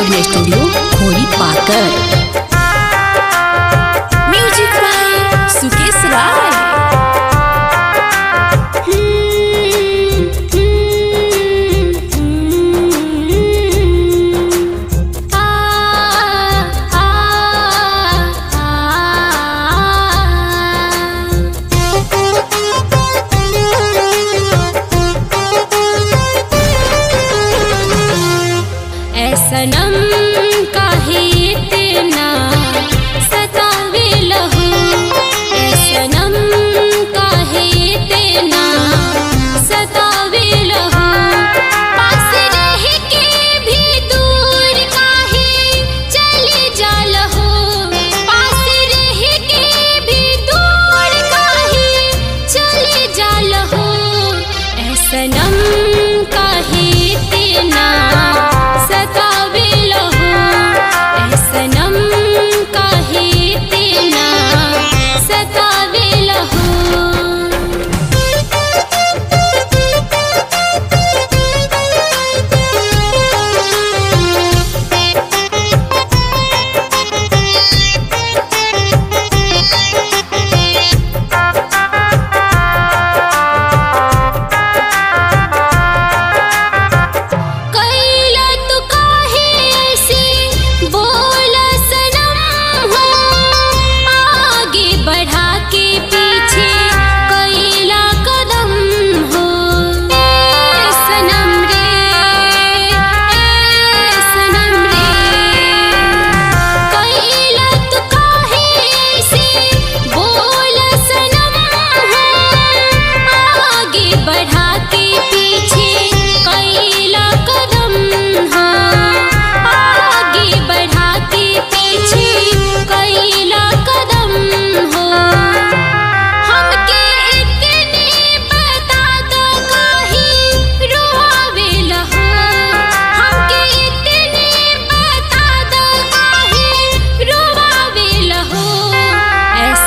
Recording studio खोरी पाकर। Music by Sukesh राय। सनम काहे इतना सतावे लहू, सनम काहे इतना सतावे लहू। पास रह के भी दूर काहे चले जा लहू, पास रह के भी दूर काहे चले जा लहू। सनम काहे इतना सतावे लहू, सनम काहे इतना सतावे लहू।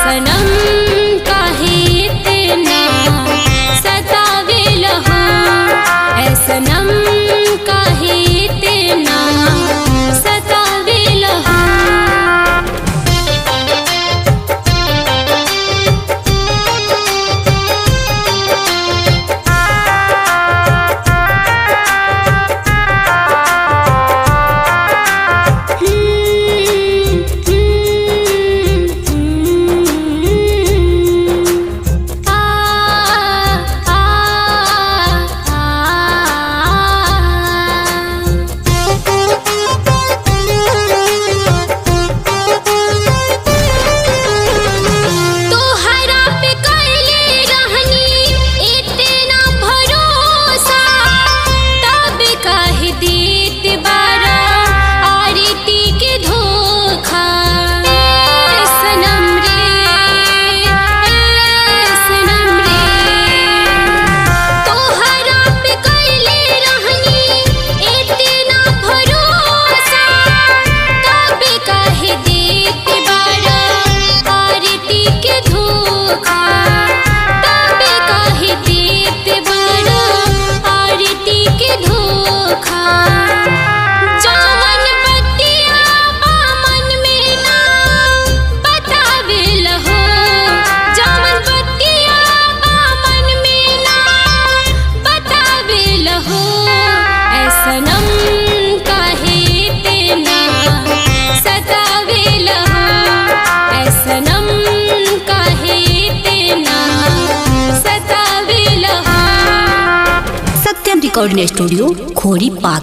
सनम काहे इतना सतावे लहू, सनम काहे इतना सतावे लहू। सनम काहे इतना सतावे लहू, सनम काहे इतना सतावे लहू। सत्यम रिकॉर्डिंग स्टूडियो खोरी पाकर।